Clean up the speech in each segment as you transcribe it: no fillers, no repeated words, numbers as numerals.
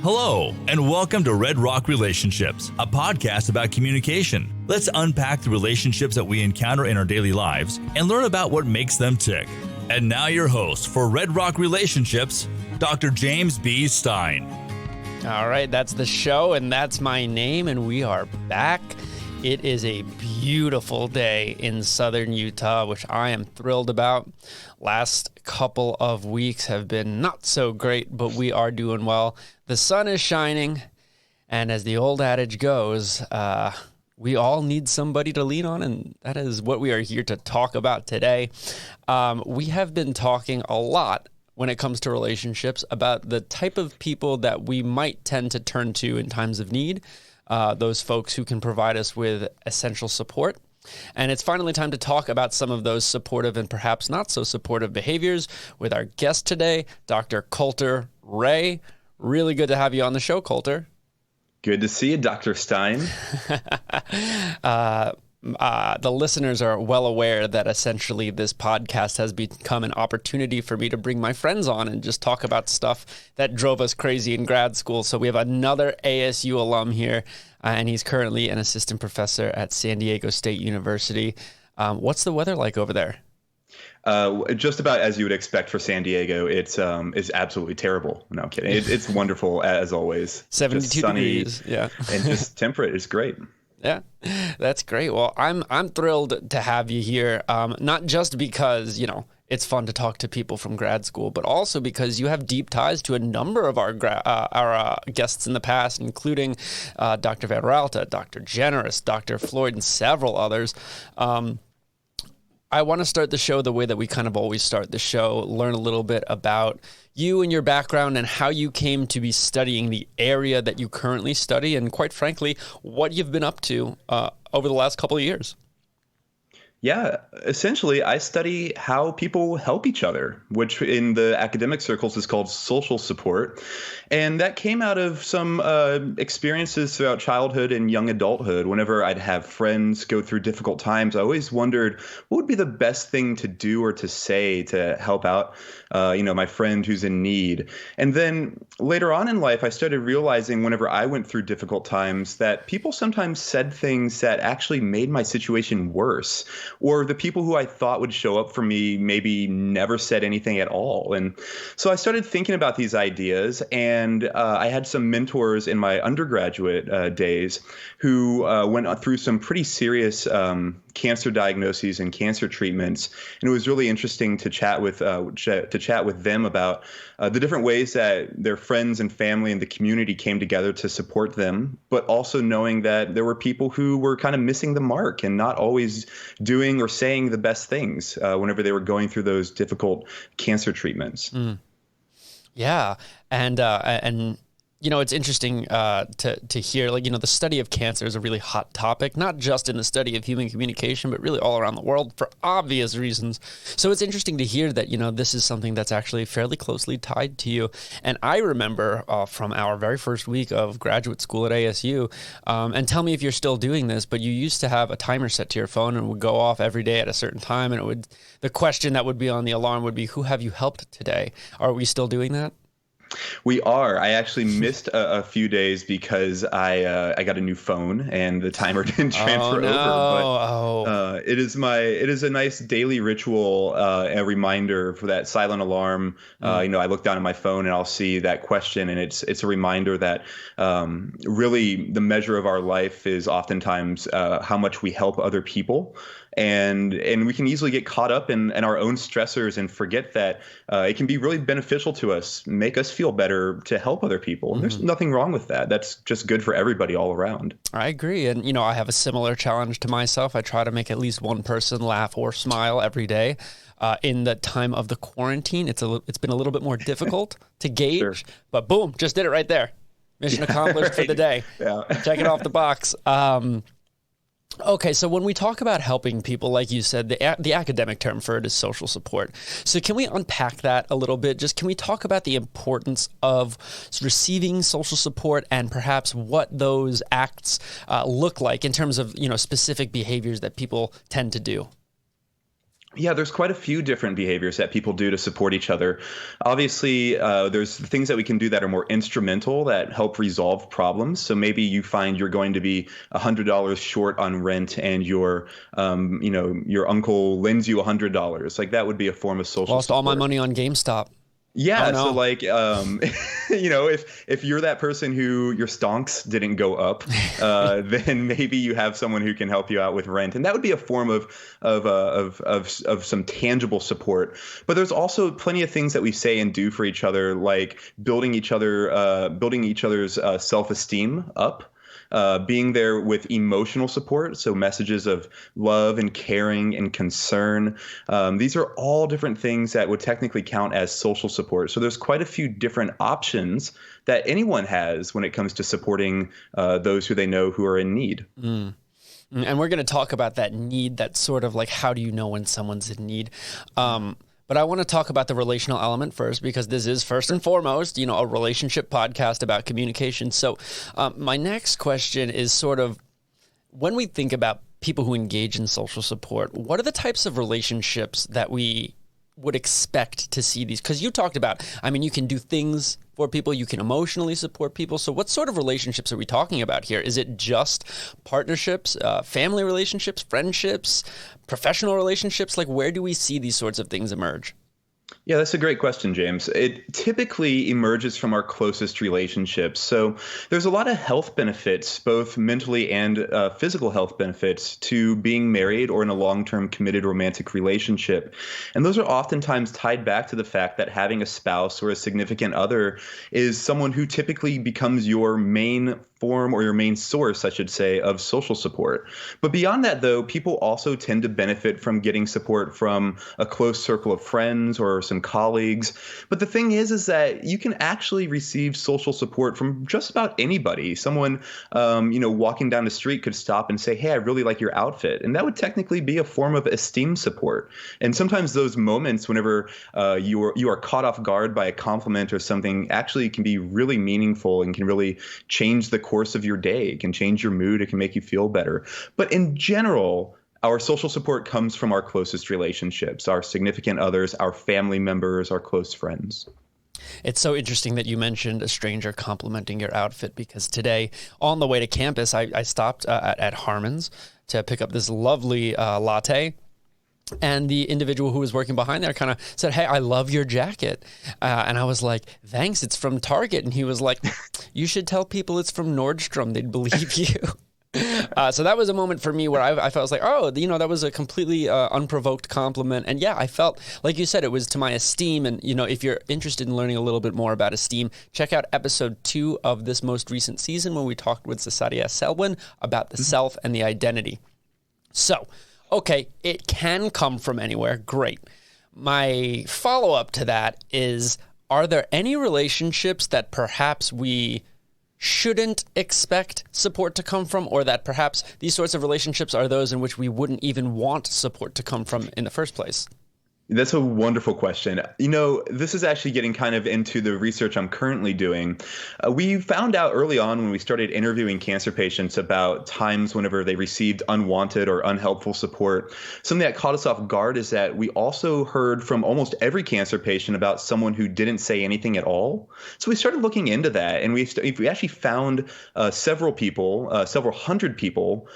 Hello, and welcome to Red Rock Relationships, a podcast about communication. Let's unpack the relationships that we encounter in our daily lives and learn about what makes them tick. And now your host for Red Rock Relationships, Dr. James B. Stein. All right, that's the show, and that's my name, and we are back. It is a beautiful day in southern Utah, which I am thrilled about. Last couple of weeks have been not so great, but we are doing well. The sun is shining, and as the old adage goes, we all need somebody to lean on, and that is what we are here to talk about today. We have been talking a lot when it comes to relationships about the type of people that we might tend to turn to in times of need, those folks who can provide us with essential support. And it's finally time to talk about some of those supportive and perhaps not so supportive behaviors with our guest today, Dr. Colter Ray. Really good to have you on the show, Colter. Good to see you, Dr. Stein. The listeners are well aware that essentially this podcast has become an opportunity for me to bring my friends on and just talk about stuff that drove us crazy in grad school. So we have another ASU alum here, and he's currently an assistant professor at San Diego State University. What's the weather like over there? Just about as you would expect for San Diego. It's absolutely terrible. No, I'm kidding. It's wonderful as always. 72 degrees. Yeah. And just temperate. It's great. Yeah, that's great. Well, I'm thrilled to have you here, not just because, it's fun to talk to people from grad school, but also because you have deep ties to a number of our guests in the past, including Dr. Van Raalte, Dr. Generous, Dr. Floyd, and several others. I want to start the show the way that we kind of always start the show, learn a little bit about you and your background and how you came to be studying the area that you currently study, and quite frankly, what you've been up to over the last couple of years. Yeah, essentially, I study how people help each other, which in the academic circles is called social support. And that came out of some experiences throughout childhood and young adulthood. Whenever I'd have friends go through difficult times, I always wondered what would be the best thing to do or to say to help out, my friend who's in need. And then later on in life, I started realizing whenever I went through difficult times that people sometimes said things that actually made my situation worse. Or the people who I thought would show up for me maybe never said anything at all. And so I started thinking about these ideas, and I had some mentors in my undergraduate days who went through some pretty serious cancer diagnoses and cancer treatments. And it was really interesting to chat with them about the different ways that their friends and family and the community came together to support them, but also knowing that there were people who were kind of missing the mark and not always doing or saying the best things whenever they were going through those difficult cancer treatments. Yeah. And it's interesting to hear, the study of cancer is a really hot topic, not just in the study of human communication, but really all around the world for obvious reasons. So it's interesting to hear that, this is something that's actually fairly closely tied to you. And I remember from our very first week of graduate school at ASU, and tell me if you're still doing this, but you used to have a timer set to your phone and it would go off every day at a certain time. And the question that would be on the alarm would be, who have you helped today? Are we still doing that? We are. I actually missed a few days because I got a new phone and the timer didn't transfer over. But it is a nice daily ritual, a reminder for that silent alarm. I look down at my phone and I'll see that question, and it's a reminder that really the measure of our life is oftentimes how much we help other people. And we can easily get caught up in our own stressors and forget that it can be really beneficial to us, make us feel better to help other people. And there's nothing wrong with that. That's just good for everybody all around. I agree. And, I have a similar challenge to myself. I try to make at least one person laugh or smile every day. In the time of the quarantine, it's been a little bit more difficult to gauge, sure. But boom, just did it right there. Mission accomplished right. For the day. Yeah. Check it off the box. Okay, so when we talk about helping people, like you said, the academic term for it is social support. So can we unpack that a little bit? Just can we talk about the importance of receiving social support and perhaps what those acts look like in terms of, specific behaviors that people tend to do? Yeah, there's quite a few different behaviors that people do to support each other. Obviously, there's things that we can do that are more instrumental that help resolve problems. So maybe you find you're going to be $100 short on rent, and your uncle lends you $100. Like that would be a form of social Lost support. all my money on GameStop. Yeah, Oh, no. so like, if you're that person who your stonks didn't go up, then maybe you have someone who can help you out with rent, and that would be a form of some tangible support. But there's also plenty of things that we say and do for each other, like building each other's self-esteem up. Being there with emotional support, so messages of love and caring and concern. These are all different things that would technically count as social support. So there's quite a few different options that anyone has when it comes to supporting those who they know who are in need. And we're going to talk about that need, that sort of like, how do you know when someone's in need? But I want to talk about the relational element first, because this is first and foremost, a relationship podcast about communication. So my next question is sort of, when we think about people who engage in social support, what are the types of relationships that we would expect to see these? Because you talked about, you can do things for people, you can emotionally support people. So what sort of relationships are we talking about here? Is it just partnerships, family relationships, friendships, professional relationships? Like, where do we see these sorts of things emerge? Yeah, that's a great question, James. It typically emerges from our closest relationships. So there's a lot of health benefits, both mentally and physical health benefits, to being married or in a long-term committed romantic relationship. And those are oftentimes tied back to the fact that having a spouse or a significant other is someone who typically becomes your main form, or your main source, I should say, of social support. But beyond that, though, people also tend to benefit from getting support from a close circle of friends or some colleagues. But the thing is that you can actually receive social support from just about anybody. Someone, walking down the street could stop and say, "Hey, I really like your outfit." And that would technically be a form of esteem support. And sometimes those moments, whenever you are caught off guard by a compliment or something, actually can be really meaningful and can really change the course of your day. It can change your mood. It can make you feel better. But in general, our social support comes from our closest relationships, our significant others, our family members, our close friends. It's so interesting that you mentioned a stranger complimenting your outfit, because today on the way to campus, I stopped at Harmon's to pick up this lovely latte. And the individual who was working behind there kind of said, "Hey, I love your jacket." And I was like, "Thanks, it's from Target." And he was like, "You should tell people it's from Nordstrom. They'd believe you." So that was a moment for me where I felt like, oh, that was a completely unprovoked compliment. And yeah, I felt, like you said, it was to my esteem. And, if you're interested in learning a little bit more about esteem, check out episode 2 of this most recent season when we talked with Cesaria Selwyn about the self and the identity. So, okay, it can come from anywhere. Great. My follow-up to that is, are there any relationships that perhaps we shouldn't expect support to come from, or that perhaps these sorts of relationships are those in which we wouldn't even want support to come from in the first place? That's a wonderful question. This is actually getting kind of into the research I'm currently doing. We found out early on when we started interviewing cancer patients about times whenever they received unwanted or unhelpful support. Something that caught us off guard is that we also heard from almost every cancer patient about someone who didn't say anything at all. So we started looking into that, and we actually found several hundred people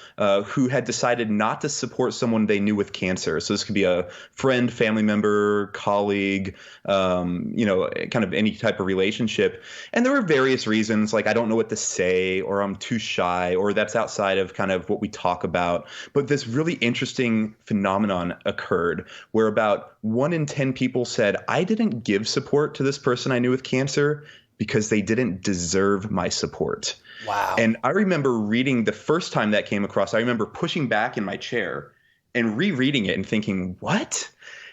who had decided not to support someone they knew with cancer. So this could be a friend, family member, colleague, kind of any type of relationship. And there were various reasons, like I don't know what to say, or I'm too shy, or that's outside of kind of what we talk about. But this really interesting phenomenon occurred where about 1 in 10 people said, "I didn't give support to this person I knew with cancer because they didn't deserve my support." Wow. And I remember reading the first time that came across, I remember pushing back in my chair and rereading it and thinking, what?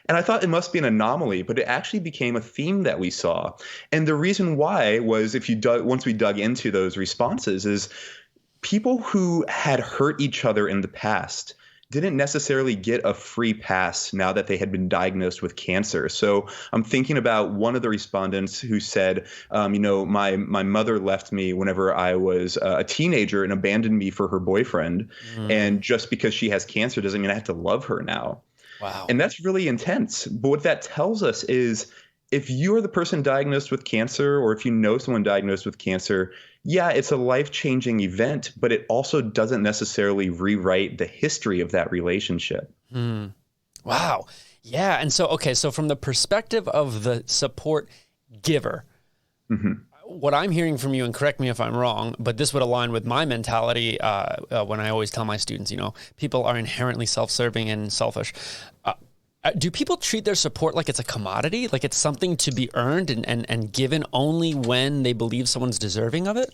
And I thought it must be an anomaly, but it actually became a theme that we saw. And the reason why was, once we dug into those responses, is people who had hurt each other in the past didn't necessarily get a free pass now that they had been diagnosed with cancer. So I'm thinking about one of the respondents who said, my mother left me whenever I was a teenager and abandoned me for her boyfriend. And just because she has cancer doesn't mean I have to love her now. Wow. And that's really intense. But what that tells us is if you're the person diagnosed with cancer, or if you know someone diagnosed with cancer, yeah, it's a life-changing event, but it also doesn't necessarily rewrite the history of that relationship. Wow. Yeah. And so, okay, so from the perspective of the support giver, what I'm hearing from you, and correct me if I'm wrong, but this would align with my mentality when I always tell my students, people are inherently self-serving and selfish. Do people treat their support like it's a commodity, like it's something to be earned and given only when they believe someone's deserving of it?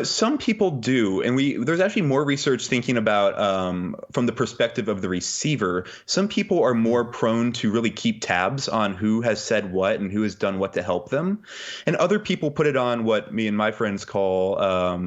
Some people do, and there's actually more research thinking about from the perspective of the receiver. Some people are more prone to really keep tabs on who has said what and who has done what to help them. And other people put it on what me and my friends call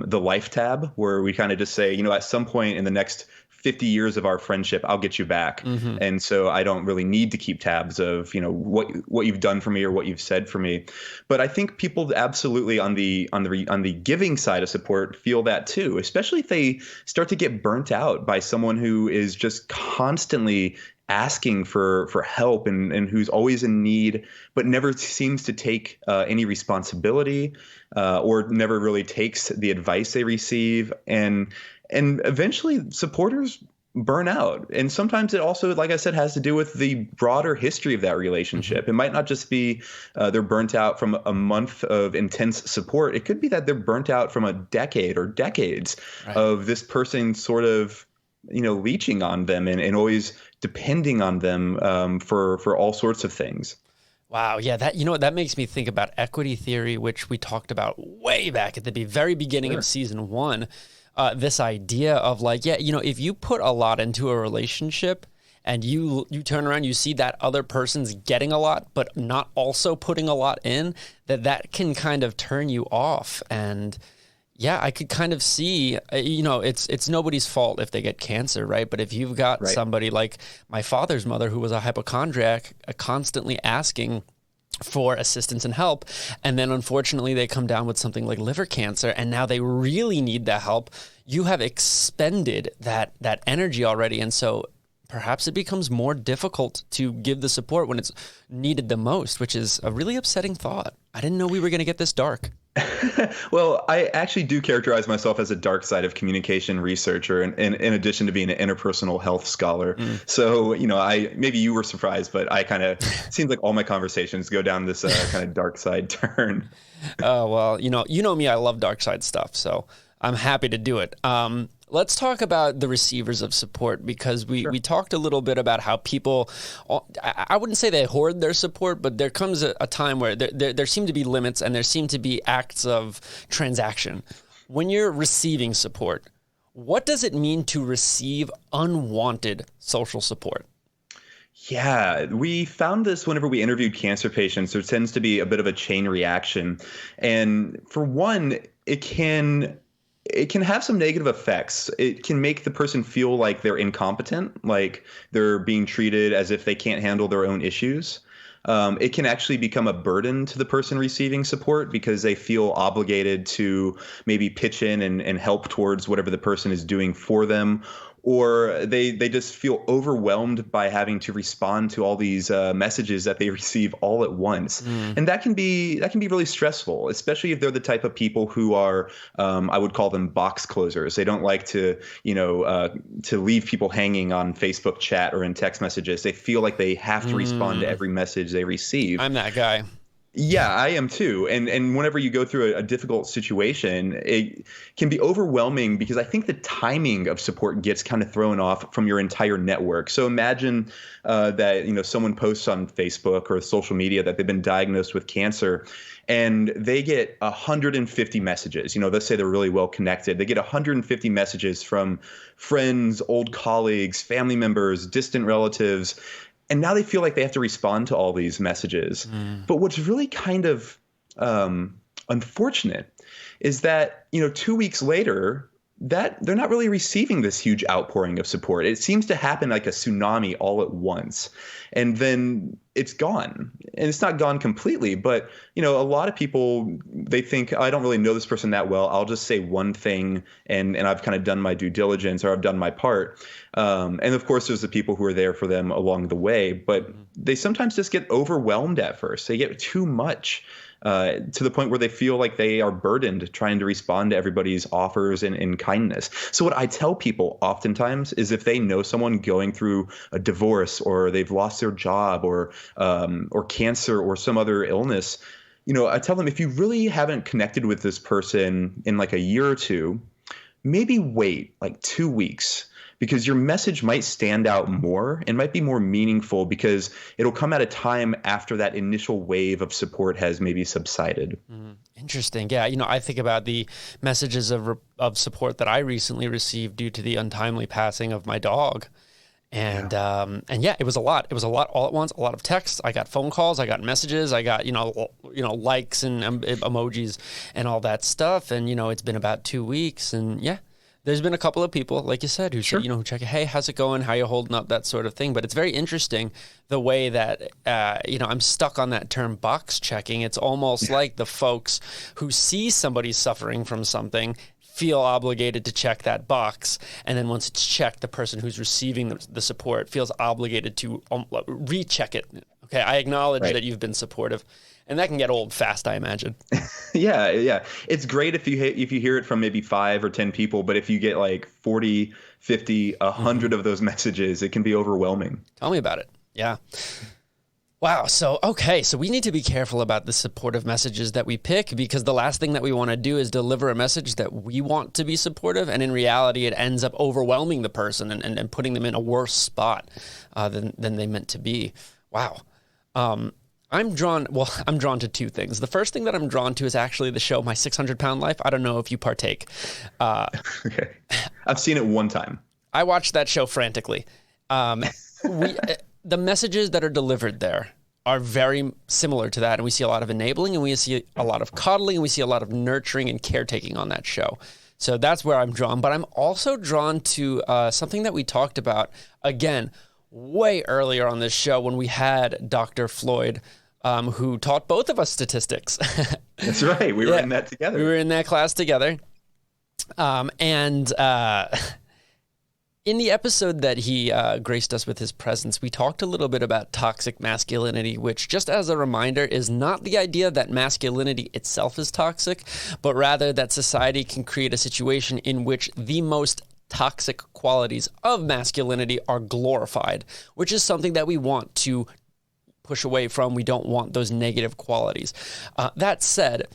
the life tab, where we kind of just say, at some point in the next 50 years of our friendship, I'll get you back. And so I don't really need to keep tabs of, what you've done for me or what you've said for me. But I think people absolutely on the giving side of support feel that too, especially if they start to get burnt out by someone who is just constantly asking for help and who's always in need, but never seems to take any responsibility or never really takes the advice they receive. And eventually supporters burn out. And sometimes it also, like I said, has to do with the broader history of that relationship. It might not just be they're burnt out from a month of intense support. It could be that they're burnt out from a decade or decades of this person sort of, leeching on them and always depending on them for all sorts of things. Wow. Yeah. That makes me think about equity theory, which we talked about way back at the very beginning of season 1. This idea of if you put a lot into a relationship and you turn around, you see that other person's getting a lot, but not also putting a lot in, that can kind of turn you off. And yeah, I could kind of see, it's nobody's fault if they get cancer, right? But if you've got somebody like my father's mother, who was a hypochondriac, constantly asking for assistance and help, and then unfortunately they come down with something like liver cancer, and now they really need the help, you have expended that energy already, and so perhaps it becomes more difficult to give the support when it's needed the most, which is a really upsetting thought. I didn't know we were going to get this dark. Well, I actually do characterize myself as a dark side of communication researcher, in addition to being an interpersonal health scholar. So, maybe you were surprised, but I kind of seems like all my conversations go down this kind of dark side turn. Oh, well, you know me, I love dark side stuff, so I'm happy to do it. Let's talk about the receivers of support, because we talked a little bit about how people, I wouldn't say they hoard their support, but there comes a time where there seem to be limits and there seem to be acts of transaction. When you're receiving support, what does it mean to receive unwanted social support? Yeah, we found this whenever we interviewed cancer patients. There tends to be a bit of a chain reaction. And for one, it can have some negative effects. It can make the person feel like they're incompetent, like they're being treated as if they can't handle their own issues. It can actually become a burden to the person receiving support because they feel obligated to maybe pitch in and help towards whatever the person is doing for them. Or they just feel overwhelmed by having to respond to all these messages that they receive all at once. And that can be really stressful, especially if they're the type of people who are, I would call them box closers. They don't like to leave people hanging on Facebook chat or in text messages. They feel like they have to respond to every message they receive. I'm that guy. Yeah, I am too. And whenever you go through a difficult situation, it can be overwhelming because I think the timing of support gets kind of thrown off from your entire network. So imagine that someone posts on Facebook or social media that they've been diagnosed with cancer, and they get 150 messages. Let's say they're really well connected. They get 150 messages from friends, old colleagues, family members, distant relatives. And now they feel like they have to respond to all these messages. But what's really kind of unfortunate is that, 2 weeks later, that they're not really receiving this huge outpouring of support. It seems to happen like a tsunami all at once, and then it's gone. And it's not gone completely, but a lot of people, they think, I don't really know this person that well. I'll just say one thing, and I've kind of done my due diligence, or I've done my part. And of course, there's the people who are there for them along the way, but they sometimes just get overwhelmed at first. They get too much. To the point where they feel like they are burdened trying to respond to everybody's offers and kindness. So what I tell people oftentimes is, if they know someone going through a divorce, or they've lost their job, or cancer, or some other illness, I tell them, if you really haven't connected with this person in like a year or two, maybe wait like 2 weeks, because your message might stand out more and might be more meaningful, because it'll come at a time after that initial wave of support has maybe subsided. Interesting. Yeah. I think about the messages of support that I recently received due to the untimely passing of my dog. And yeah, it was a lot. It was a lot all at once, a lot of texts. I got phone calls, I got messages, I got, likes and emojis and all that stuff. And, it's been about 2 weeks, and yeah. There's been a couple of people, like you said, who who check, hey, how's it going? How you holding up? That sort of thing. But it's very interesting the way that, I'm stuck on that term box checking. It's almost like the folks who see somebody suffering from something feel obligated to check that box. And then once it's checked, the person who's receiving the support feels obligated to recheck it. Okay, I acknowledge that you've been supportive. And that can get old fast, I imagine. Yeah. It's great if you hear it from maybe 5 or 10 people, but if you get like 40, 50, 100 of those messages, it can be overwhelming. Tell me about it. Yeah. Wow. So we need to be careful about the supportive messages that we pick, because the last thing that we want to do is deliver a message that we want to be supportive, and in reality, it ends up overwhelming the person and putting them in a worse spot than they meant to be. Wow. I'm drawn to two things. The first thing that I'm drawn to is actually the show My 600-Pound Life. I don't know if you partake. Okay. I've seen it one time. I watched that show frantically. The messages that are delivered there are very similar to that. And we see a lot of enabling, and we see a lot of coddling, and we see a lot of nurturing and caretaking on that show. So that's where I'm drawn. But I'm also drawn to something that we talked about, again, way earlier on this show when we had Dr. Floyd, who taught both of us statistics. That's right. We were in that together. We were in that class together. In the episode that he graced us with his presence, we talked a little bit about toxic masculinity, which, just as a reminder, is not the idea that masculinity itself is toxic, but rather that society can create a situation in which the most toxic qualities of masculinity are glorified, which is something that we want to push away from. We don't want those negative qualities. That said,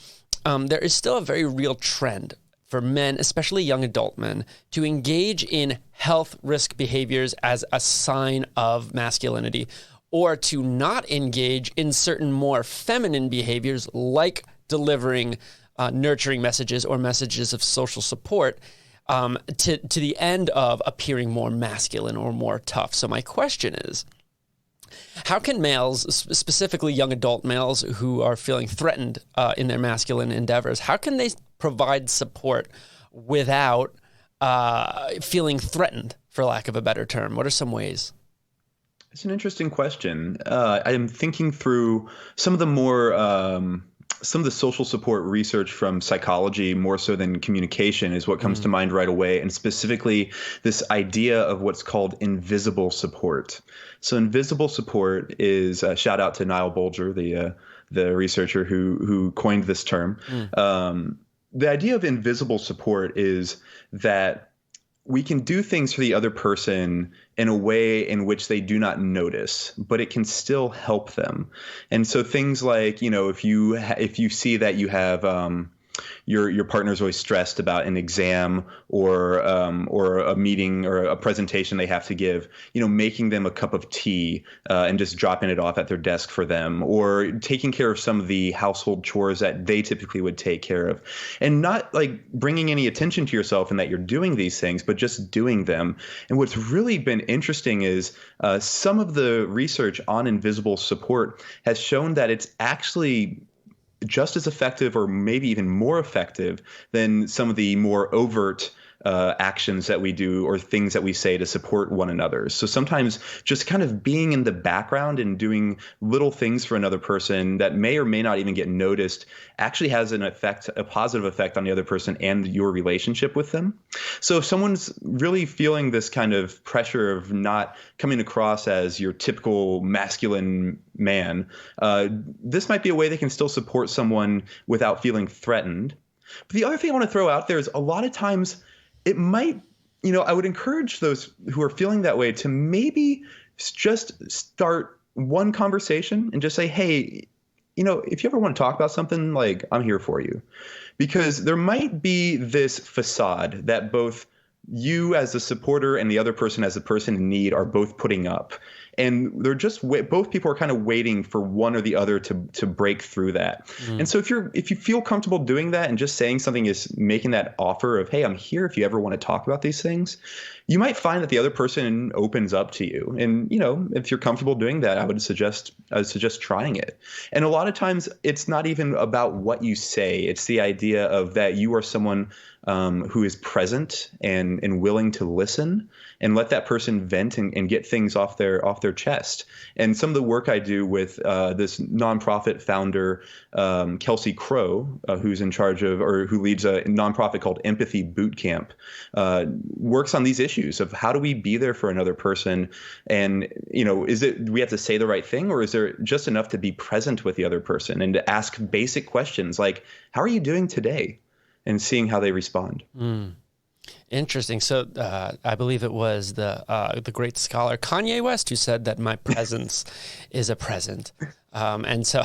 there is still a very real trend for men, especially young adult men, to engage in health risk behaviors as a sign of masculinity, or to not engage in certain more feminine behaviors like delivering nurturing messages or messages of social support, to the end of appearing more masculine or more tough. So my question is, how can males, specifically young adult males who are feeling threatened in their masculine endeavors, how can they provide support without feeling threatened, for lack of a better term? What are some ways? It's an interesting question. I am thinking through some of the social support research from psychology, more so than communication, is what comes to mind right away. And specifically, this idea of what's called invisible support. So invisible support is a shout out to Niall Bolger, the researcher who coined this term. The idea of invisible support is that we can do things for the other person in a way in which they do not notice, but it can still help them. And so things like, if you see that you have your partner's always stressed about an exam or a meeting or a presentation they have to give, making them a cup of tea and just dropping it off at their desk for them, or taking care of some of the household chores that they typically would take care of, and not like bringing any attention to yourself and that you're doing these things, but just doing them. And what's really been interesting is some of the research on invisible support has shown that it's actually just as effective, or maybe even more effective, than some of the more overt actions that we do or things that we say to support one another. So sometimes just kind of being in the background and doing little things for another person that may or may not even get noticed actually has an effect, a positive effect on the other person and your relationship with them. So if someone's really feeling this kind of pressure of not coming across as your typical masculine man, this might be a way they can still support someone without feeling threatened. But the other thing I want to throw out there is a lot of times it might, I would encourage those who are feeling that way to maybe just start one conversation and just say, hey, if you ever want to talk about something, like, I'm here for you. Because there might be this facade that both you as a supporter and the other person as a person in need are both putting up. And they're just both people are kind of waiting for one or the other to break through that. And so if you feel comfortable doing that and just saying something is making that offer of, hey, I'm here if you ever want to talk about these things, you might find that the other person opens up to you. And, if you're comfortable doing that, I would suggest trying it. And a lot of times it's not even about what you say. It's the idea of that you are someone who is present and willing to listen and let that person vent and get things off their chest. And some of the work I do with this nonprofit founder, Kelsey Crow, who's in charge of, or who leads a nonprofit called Empathy Boot Camp, works on these issues of how do we be there for another person? And, do we have to say the right thing, or is there just enough to be present with the other person and to ask basic questions like, how are you doing today? And seeing how they respond. Interesting. So I believe it was the great scholar Kanye West who said that my presence is a present. And so,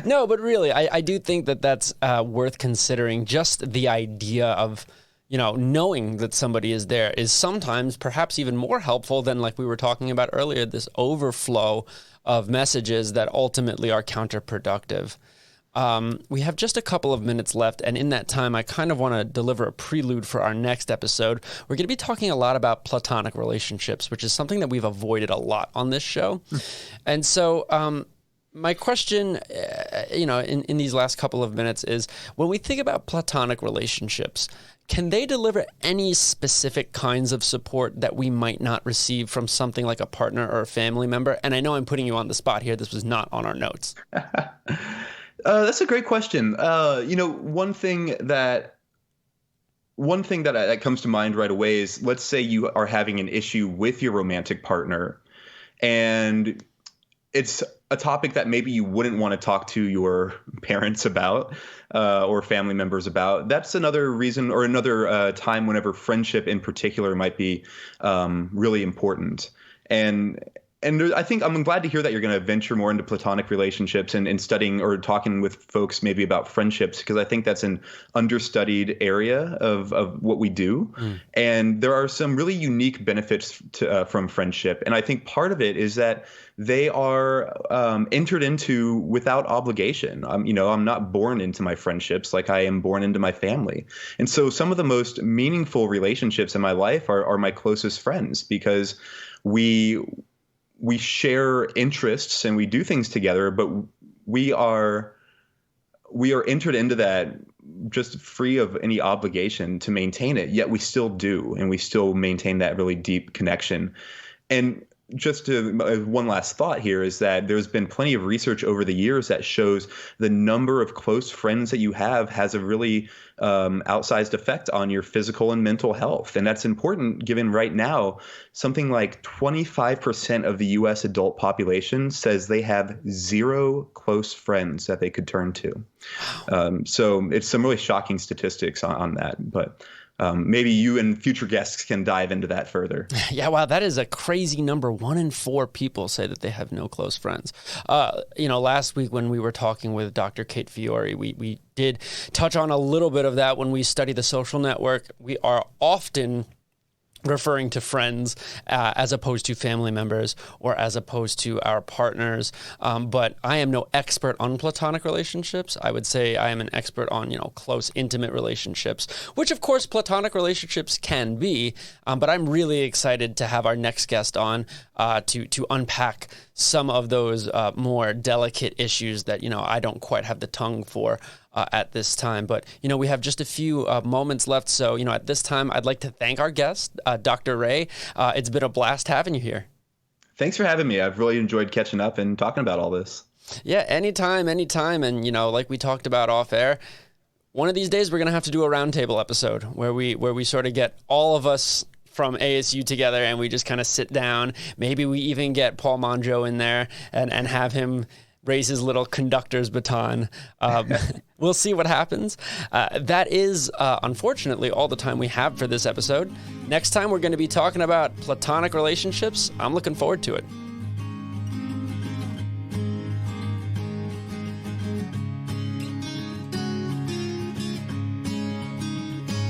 no, but really, I do think that that's worth considering. Just the idea of, knowing that somebody is there is sometimes perhaps even more helpful than, like we were talking about earlier, this overflow of messages that ultimately are counterproductive. We have just a couple of minutes left, and in that time, I kind of want to deliver a prelude for our next episode. We're going to be talking a lot about platonic relationships, which is something that we've avoided a lot on this show. And so my question, in these last couple of minutes is, when we think about platonic relationships, can they deliver any specific kinds of support that we might not receive from something like a partner or a family member? And I know I'm putting you on the spot here. This was not on our notes. That's a great question. One thing that comes to mind right away is, let's say you are having an issue with your romantic partner, and it's a topic that maybe you wouldn't want to talk to your parents about or family members about. That's another reason, or another time whenever friendship in particular might be really important. And I think I'm glad to hear that you're going to venture more into platonic relationships and studying or talking with folks maybe about friendships, because I think that's an understudied area of what we do. And there are some really unique benefits from friendship. And I think part of it is that they are entered into without obligation. I'm not born into my friendships like I am born into my family. And so some of the most meaningful relationships in my life are my closest friends, because we share interests and we do things together, but we are entered into that just free of any obligation to maintain it, yet we still do, and we still maintain that really deep connection. And just one last thought here is that there's been plenty of research over the years that shows the number of close friends that you have has a really outsized effect on your physical and mental health. And that's important given right now something like 25% of the U.S. adult population says they have 0 close friends that they could turn to. So it's some really shocking statistics on that. But maybe you and future guests can dive into that further. Yeah, wow, that is a crazy number. 1 in 4 people say that they have no close friends. Last week when we were talking with Dr. Kate Fiore, we did touch on a little bit of that. When we study the social network, we are often referring to friends as opposed to family members or as opposed to our partners. But I am no expert on platonic relationships. I would say I am an expert on, close, intimate relationships, which of course platonic relationships can be. But I'm really excited to have our next guest on to unpack some of those more delicate issues that, I don't quite have the tongue for. at this time. But, we have just a few moments left. So, at this time, I'd like to thank our guest, Dr. Ray. It's been a blast having you here. Thanks for having me. I've really enjoyed catching up and talking about all this. Yeah, anytime. And, like we talked about off air, one of these days we're going to have to do a roundtable episode where we sort of get all of us from ASU together and we just kind of sit down. Maybe we even get Paul Monjo in there and have him raise his little conductor's baton. We'll see what happens. That is, unfortunately, all the time we have for this episode. Next time, we're going to be talking about platonic relationships. I'm looking forward to it.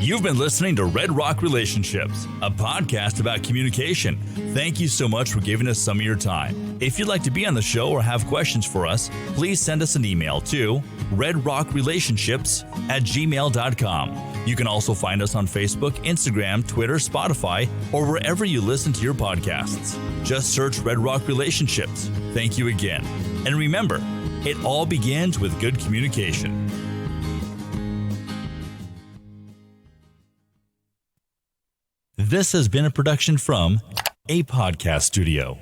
You've been listening to Red Rock Relationships, a podcast about communication. Thank you so much for giving us some of your time. If you'd like to be on the show or have questions for us, please send us an email to redrockrelationships@gmail.com. You can also find us on Facebook, Instagram, Twitter, Spotify, or wherever you listen to your podcasts. Just search Red Rock Relationships. Thank you again. And remember, it all begins with good communication. This has been a production from A Podcast Studio.